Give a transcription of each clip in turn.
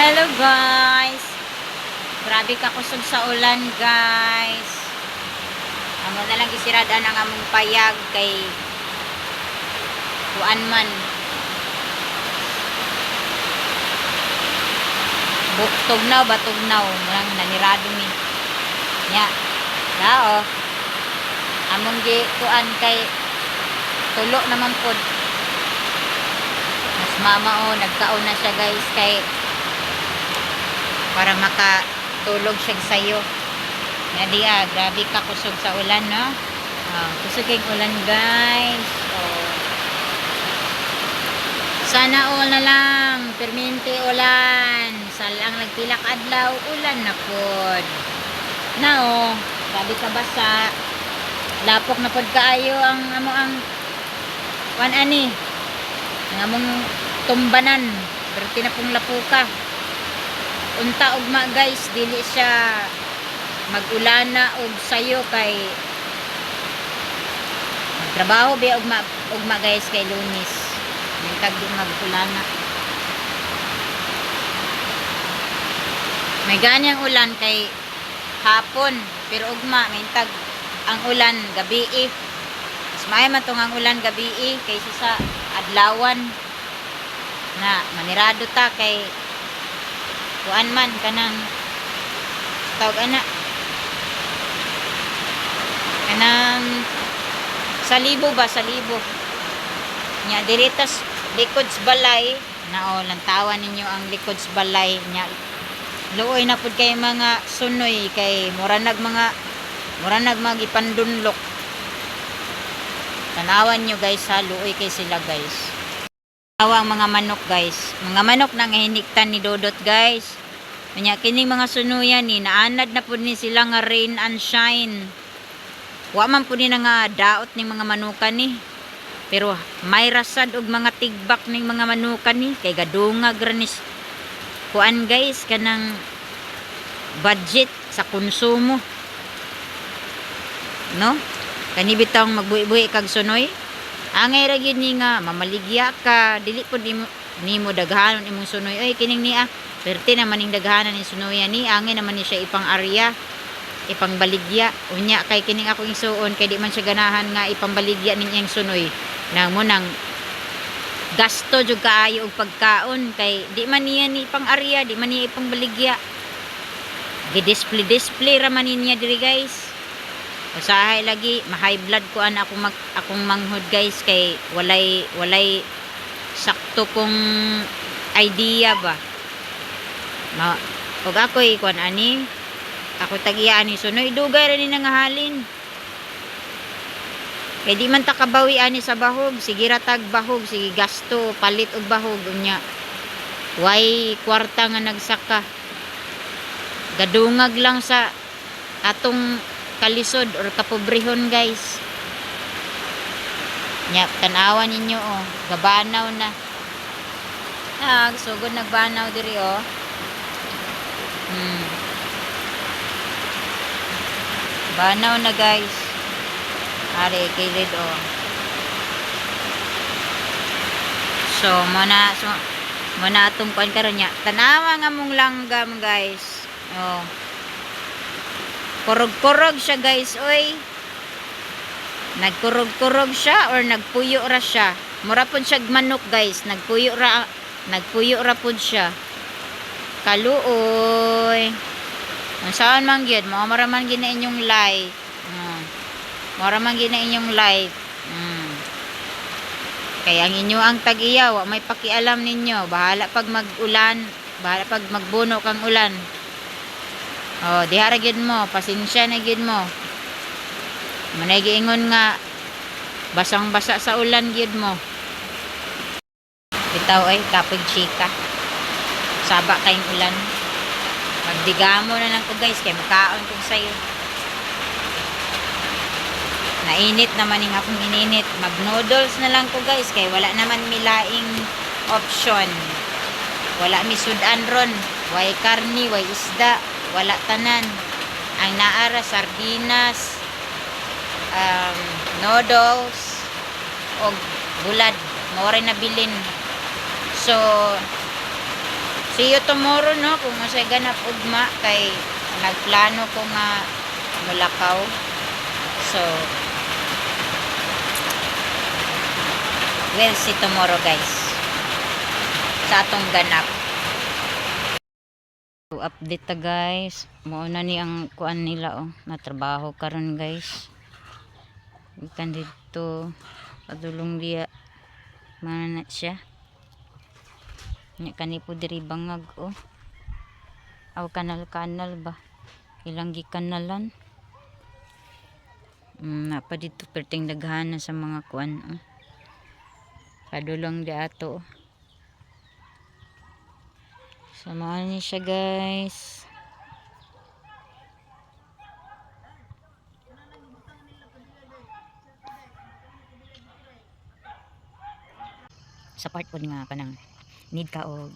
Hello guys. Grabe ka kusog sa ulan guys. Amo na lang gisirada ang among payag kay kuan man. Tugnaw ba tugnaw? Murang nanirado mi. Nya. Dao. Among gi kuan kay tulo naman pod. Mas mama nagkaon na siya guys kay para makatulog siya sa'yo. Nga grabe ka kusog sa ulan, no? Kusog yung ulan, guys. Sana all na lang. Perminti ulan. Salang nagpilak adlaw, ulan na pod. Grabe ka basa. Lapok na pod kaayo ang ani. Ang among tumbanan. Berti na pong lapuka. Unta ugma guys, dili siya magulana og sayo kay trabaho biya ugma guys kay Lunis. Mintag di magulana. May ganyang ulan kay hapon, pero ugma mintag ang ulan gabi Mas may man tong ang ulan gabi kaysa sa adlawan na manirado ta kay kuan man kanang tawag kanang salibo nya diritas likods balay lantawan ninyo ang likods balay nya luoy na pud kay mga sunoy kay mura nag ipandunlok tanawan nyo guys ha, luoy kay sila guys. Ang mga manok guys. Mga manok na ngahiniktan ni Dodot guys. Kanya kining mga sunuyan ni naanad na pud ni sila nga rain and shine. Wa man pud ni nga daot ning mga manukan ni. Pero may rasad og mga tigbak ning mga manukan ni kay gadungag ranis. Kuan guys kanang budget sa konsumo. No? Kani bitong magbuhi-buhi kag sunoy. Angay ra gyud ni nga mamaligya ka dili pud nimo daghanon imong sunoy oy kining niya perti naman ning daghanan ni sunoy ni angay naman ni siya ipang-arya ipangbaligya unya kay kining akong isuon kay di man siya ganahan nga ipambaligya ninyang sunoy nang mo nang gasto jud kaayo og pagkaon kay di man niya ni ipang-arya di man niya ipangbaligya gi-display ra man niya diri guys. Usahay lagi ma-high blood ko akong manghod guys kay walay sakto kong idea ba. Og ako'y kuan ani ako tagiya ani sunoy dugay ra ni nangahalin. Kay di man ta kabawi ani sa bahog, sige ra tag bahog, sige gasto palit og bahog unya. Way kwarta nga nagsaka. Gadungag lang sa atong kalisod or kapobrehon guys. Nya tanawan ninyo gabanaw na. Sugod nagbanaw diri Banaw na guys. Are kilid So muna atong kuan karon nya. Tanawa nga mong langgam guys. Kurog-kurog siya guys, oy. Nagkurog-kurog siya or nagpuyo ra siya. Mura pud siya manok guys, nagpuyo ra pud siya. Kaluoy. Saan man gyud, mara man gina inyong live. Mara man gina inyong live. Kaya ang inyo ang tag-iya, wa may pakialam ninyo. Bahala pag mag-ulan, bahala pag magbuno kang ulan. Dihara gid mo, pasensya na gid mo. Manay giingon nga basang-basa sa ulan gid mo. Bitaw ay kapig chika. Saba kayong ulan. Magdigamo na lang ko guys kay makaon ko sayo. Nainit naman yung akong ininit. Mag-noodles na lang ko guys kay wala naman milaing option. Wala mi sudan ron. Way karni, way isda. Wala tanan. Ang naara sardinas, noodles o bulad mo rin nabilin. So See you tomorrow no kung masay ganap ugma kay nagplano ko nga mulakaw. So we'll see tomorrow guys sa atong ganap. So, update ta guys. Mao na ni ang kuan nila oh, natrabaho karon guys. Ikan dito padulong dia mana siya. Nya kani po diri bangag oh. Aw kanal ba? Ilang gikanalan. Napa dito perting daghan sa mga kuan oh. Padulong di ato oh. Samahan niyo siya guys. Sa part po nga kanang need ka og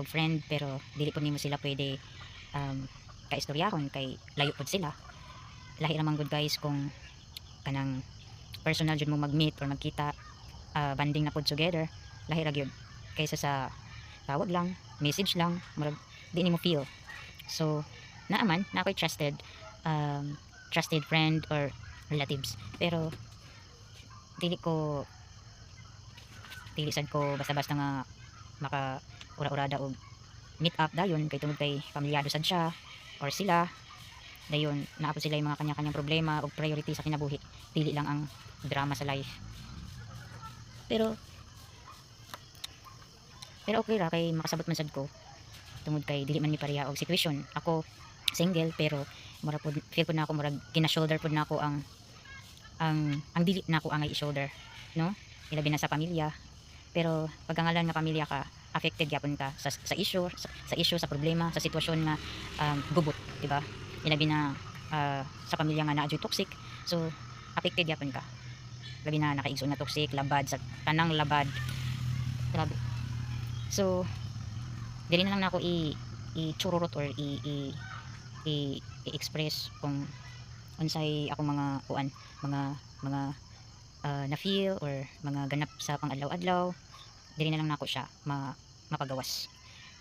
friend pero dili po nimo sila pwede kaistoryahon kay layo pod sila. Lahi ra man good guys kung kanang personal jud mo mag-meet or magkita, banding na pod together. Lahi ra gyud kaysa sa tawag lang, message lang, murag di nimo feel. So naaman na ako'y trusted friend or relatives pero dili sad ko basta-basta nga maka ura-urada og meet up dayon kay tungod kay pamilyado sad siya or sila dayon naapod sila yung mga kanya-kanyang problema o priority sa kinabuhi, dili lang ang drama sa life. Pero okay ra kay makasabot man sad ko tungod kay dili man mi pareha og situation. Ako single pero mura pod feel pod na ako murag gina-shoulder pod na ako ang dili na ako ang i-shoulder no, ilabi na sa pamilya. Pero pagkangalan nga pamilya ka, affected gyapon ka sa issue, sa problema, sa sitwasyon nga gubot, di ba? Ilabi na sa pamilya nga naadyo toxic. So affected gyapon ka. Labi na nakaigsoon na toxic, labad sa tanang labad. Grabe. So dili na lang nako i-chururot or i-express kung unsay akong mga kuan, mga na feel or mga ganap sa pang-adlaw-adlaw. Dili na lang nako siya mapagawas.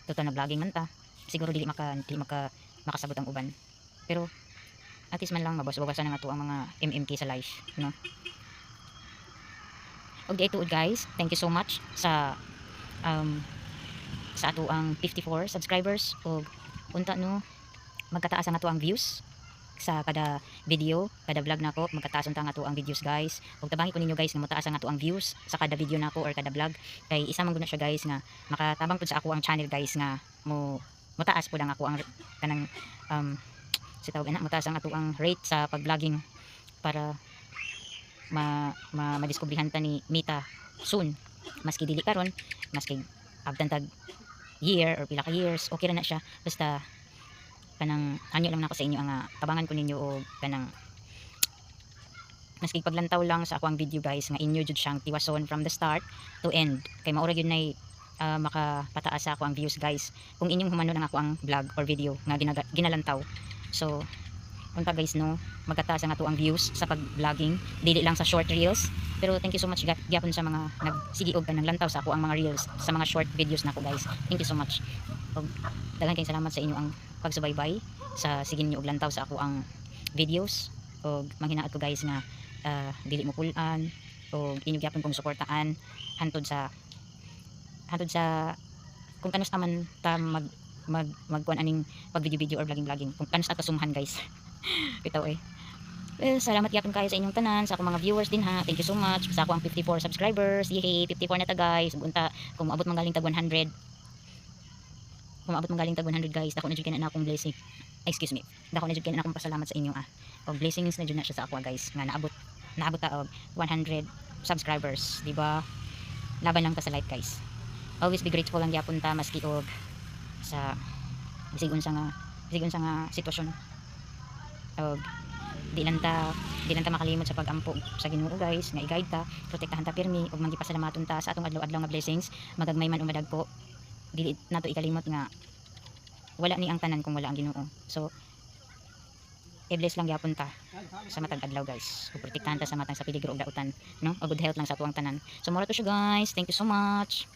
Total na vlogging man ta. Siguro dili makasabot ang uban. Pero at least man lang mabawas-bawasan na nga to ang mga MMK sa life, no? Okay, tuod guys. Thank you so much sa ato ang 54 subscribers og unta no magkataas ang ato ang views sa kada video, kada vlog nako, magkataas unta nga ato ang videos guys. Ug tabangi ko ninyo guys nga mataas ang ato ang views sa kada video nako or kada vlog kay isa man gud na siya guys nga makatabang pud sa ako ang channel guys nga mataas pud ang ako ang kanang si tawag na mataas ang ato ang rate sa pag-vlogging para madiskubrihan ta ni Mita soon. Maski dili karon, maski abtan tag year or pila ka years, okay ra na siya. Basta kanang anyo lang nako sa inyo ang tabangan ko ninyo og kanang maski paglantaw lang sa ako ang video guys nga inyo jud siyang tiwason from the start to end kay maura gyud nay makapataas sa ako ang views guys kung inyong humano lang ako ang vlog or video nga ginalantaw. So unta guys no magkataas ang ato ang views sa pag-vlogging, dili lang sa short reels. Pero thank you so much gyapon sa mga nagsigi og kanang lantaw sa ako ang mga reels sa mga short videos nako guys. Thank you so much. Og daghan kayong salamat sa inyo ang pagsubaybay sa sigin niyo og lantaw sa ako ang videos og manghinaot ko guys nga dili mo pulan og inyo gyapon kong suportaan hantod sa kung kanus naman ta magkuan aning pag video or vlogging kung kanus ta sumhan guys. Bitaw well, salamat gyapon kayo sa inyong tanan sa akong mga viewers din ha. Thank you so much sa ako ang 54 subscribers. Yay, 54 na ta guys. Unta kung maabot man galing tag 100. Kung maabot man galing tag 100 guys, dako na jud kana akong blessing. Excuse me. Dako na jud kana akong pasalamat sa inyo Og blessings na jud na siya sa ako guys nga naabot ta og 100 subscribers, di ba? Laban lang ta sa life guys. Always be grateful lang gyapon ta maski og sa bisig unsa nga sitwasyon. Og di lang ta makalimot sa pag-ampo sa Ginoo guys nga i-guide ta, protektahan ta pirmi ug mangipasalamaton ta sa atong adlaw-adlaw nga blessings. Magagmay man umadag po, dili nato ikalimot nga wala ni ang tanan kung wala ang Ginoo. So i-bless lang gyapon ta sa matag adlaw guys ug protektahan ta sa matang sa peligro ug dautan, no? Og good health lang sa tuwang tanan. So mura to siya guys. Thank you so much.